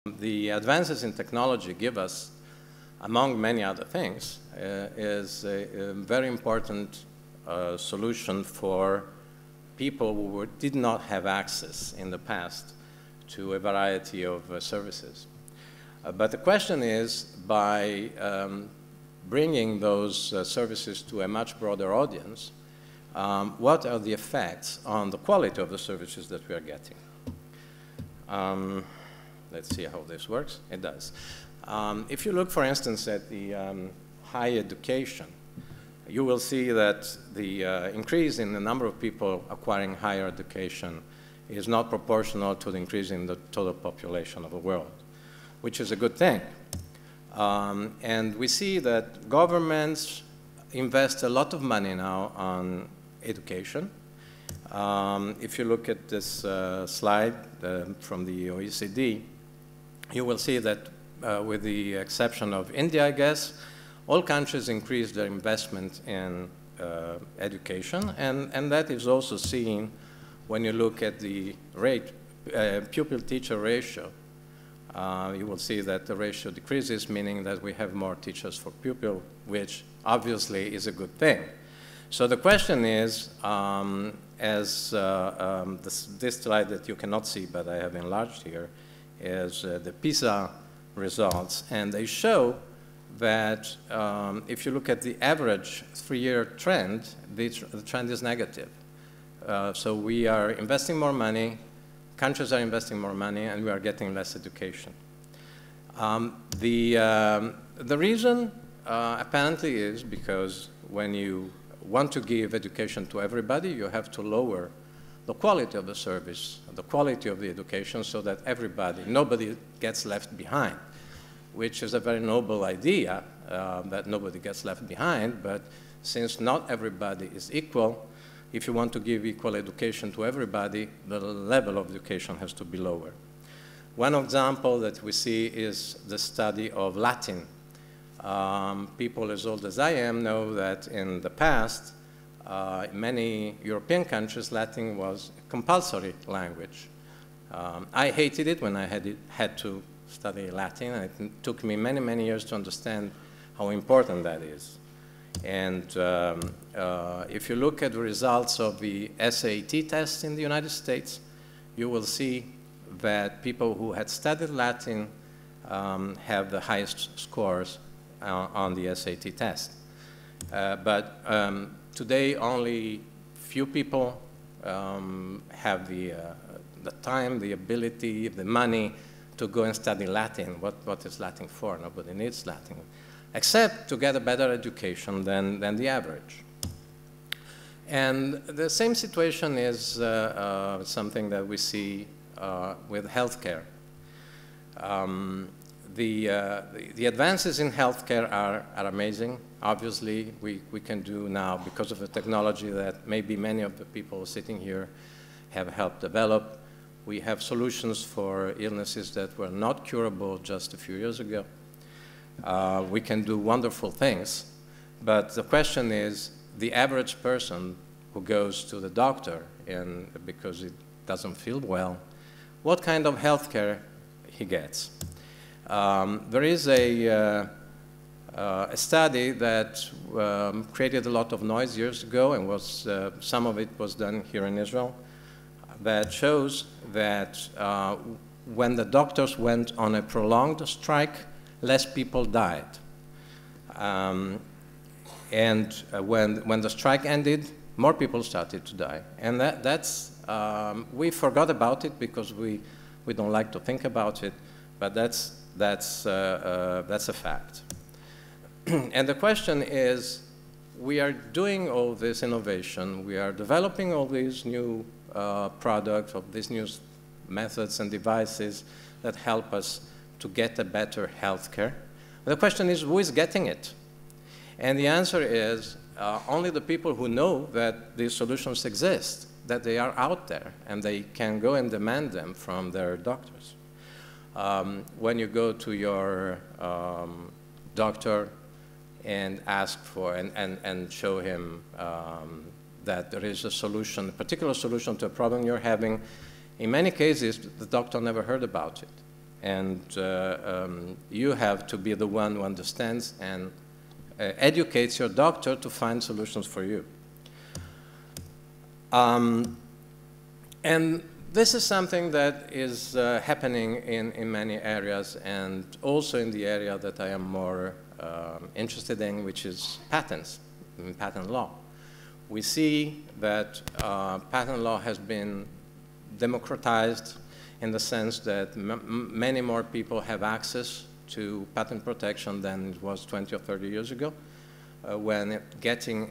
The advances in technology give us, among many other things, is a very important solution for people who did not have access in the past to a variety of services. But the question is, by bringing those services to a much broader audience, what are the effects on the quality of the services that we are getting? Let's see how this works. It does. If you look, for instance, at the higher education, you will see that the increase in the number of people acquiring higher education is not proportional to the increase in the total population of the world, which is a good thing. And we see that governments invest a lot of money now on education. If you look at this slide from the OECD, you will see that with the exception of India, I guess, all countries increased their investment in education, and that is also seen when you look at the rate, pupil-teacher ratio. You will see that the ratio decreases, meaning that we have more teachers for pupil, which obviously is a good thing. So the question is, this slide that you cannot see, but I have enlarged here, is the PISA results, and they show that if you look at the average 3-year trend, the trend is negative. So we are investing more money, countries are investing more money, and we are getting less education. The reason apparently is because when you want to give education to everybody, you have to lower the quality of the service, the quality of the education, so that nobody gets left behind, which is a very noble idea, that nobody gets left behind, but since not everybody is equal, if you want to give equal education to everybody, the level of education has to be lower. One example that we see is the study of Latin. People as old as I am know that in the past, in many European countries, Latin was a compulsory language. I hated it when I had to study Latin, and it took me many, many years to understand how important that is. And if you look at the results of the SAT test in the United States, you will see that people who had studied Latin have the highest scores on the SAT test. But today, only few people have the time, the ability, the money to go and study Latin. What is Latin for? Nobody needs Latin, except to get a better education than the average. And the same situation is something that we see with healthcare. The advances in healthcare are amazing. Obviously, we can do now, because of the technology that maybe many of the people sitting here have helped develop. We have solutions for illnesses that were not curable just a few years ago. We can do wonderful things, but the question is, the average person who goes to the doctor because he doesn't feel well, what kind of healthcare he gets? There is a study that created a lot of noise years ago, and some of it was done here in Israel, that shows that when the doctors went on a prolonged strike, less people died. And when the strike ended, more people started to die. And we forgot about it because we don't like to think about it, but that's a fact. And the question is, we are doing all this innovation, we are developing all these new products, of these new methods and devices that help us to get a better healthcare. The question is, who is getting it? And the answer is only the people who know that these solutions exist, that they are out there, and they can go and demand them from their doctors. When you go to your doctor and ask for, and show him that there is a solution, a particular solution to a problem you're having, in many cases, the doctor never heard about it. And you have to be the one who understands and educates your doctor to find solutions for you. And this is something that is happening in many areas, and also in the area that I am more interested in, which is patents, in patent law. We see that patent law has been democratized in the sense that many more people have access to patent protection than it was 20 or 30 years ago, when getting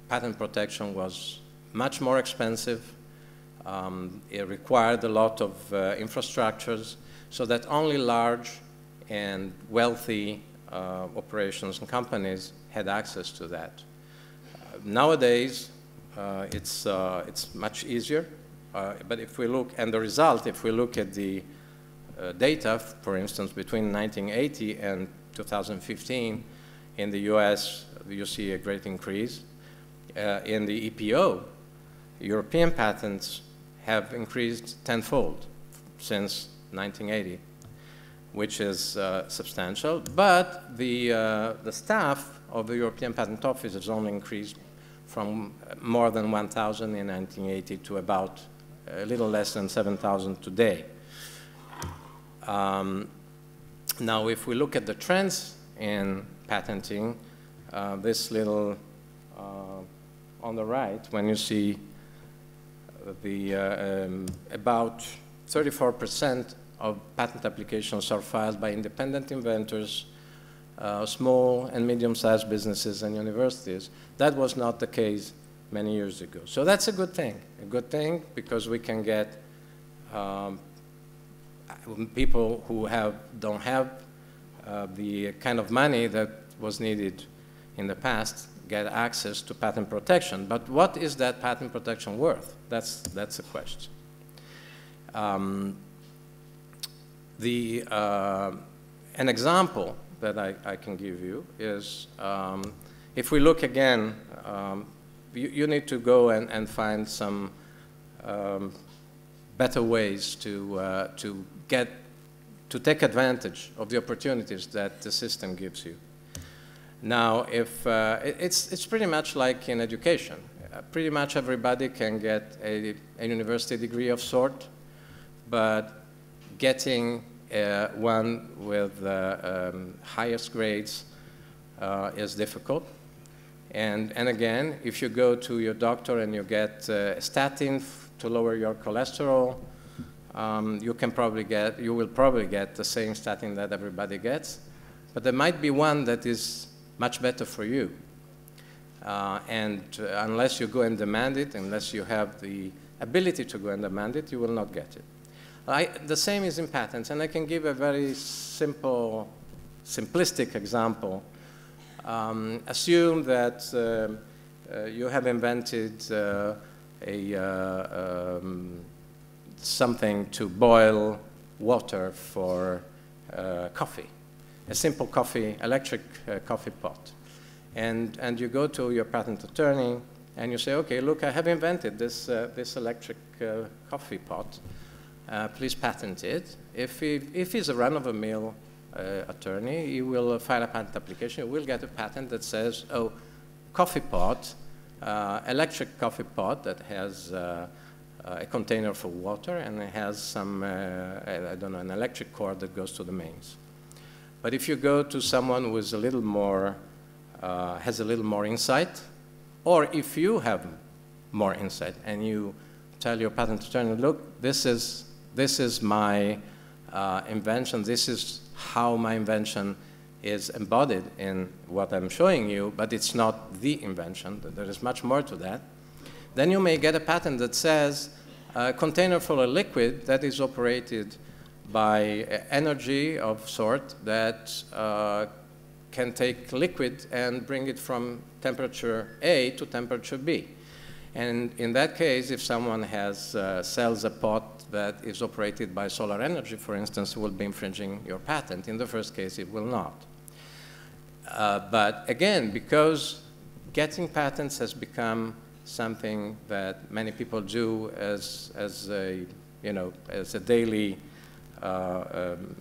patent protection was much more expensive. It required a lot of infrastructures, so that only large and wealthy operations and companies had access to that. Nowadays, it's much easier. But if we look, and the result, if we look at the data, for instance, between 1980 and 2015, in the US, you see a great increase. In the EPO, European patents have increased tenfold since 1980, which is substantial. But the staff of the European Patent Office has only increased from more than 1,000 in 1980 to about a little less than 7,000 today. Now, if we look at the trends in patenting, this little on the right, when you see the about 34% of patent applications are filed by independent inventors, small and medium-sized businesses and universities. That was not the case many years ago. So that's a good thing because we can get people who don't have the kind of money that was needed in the past get access to patent protection. But what is that patent protection worth? That's a question. An example that I can give you is if we look again, you need to go and find some better ways to take advantage of the opportunities that the system gives you. Now, if it's pretty much like in education. Pretty much everybody can get a university degree of sort, but getting one with highest grades is difficult. And again, if you go to your doctor and you get a statin to lower your cholesterol, you will probably get the same statin that everybody gets, but there might be one that is much better for you. And unless you go and demand it, unless you have the ability to go and demand it, you will not get it. The same is in patents, and I can give a very simplistic example. Assume that you have invented something to boil water for coffee, a simple electric coffee pot. And you go to your patent attorney and you say, okay, look, I have invented this electric coffee pot. Please patent it. If he's a run-of-the-mill attorney, he will file a patent application. He will get a patent that says, oh, coffee pot, electric coffee pot that has a container for water, and it has some, I don't know, an electric cord that goes to the mains. But if you go to someone who is a little more, has a little more insight, or if you have more insight and you tell your patent attorney, look, this is my invention, this is how my invention is embodied in what I'm showing you, but it's not the invention, there is much more to that, then you may get a patent that says a container for a liquid that is operated by energy of sort that can take liquid and bring it from temperature A to temperature B. And in that case, if someone sells a pot that is operated by solar energy, for instance, will be infringing your patent. In the first case, it will not. But again, because getting patents has become something that many people do as a daily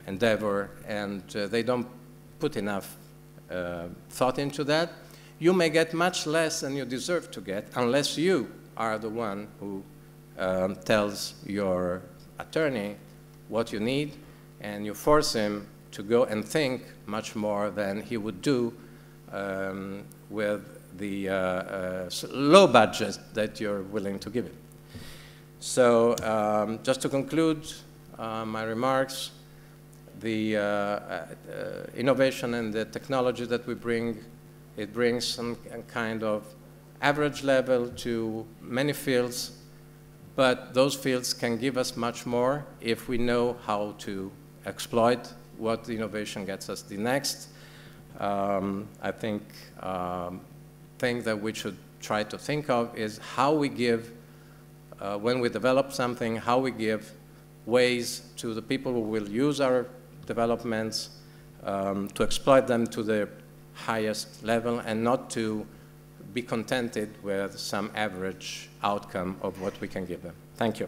endeavor, and they don't put enough thought into that, you may get much less than you deserve to get unless you are the one who tells your attorney what you need, and you force him to go and think much more than he would do with the low budget that you're willing to give it. So just to conclude my remarks, the innovation and the technology that we bring, it brings some kind of average level to many fields, but those fields can give us much more if we know how to exploit what the innovation gets us. The next, I think, thing that we should try to think of is how we give, when we develop something, how we give ways to the people who will use our developments to exploit them to the highest level and not to be contented with some average outcome of what we can give them. Thank you.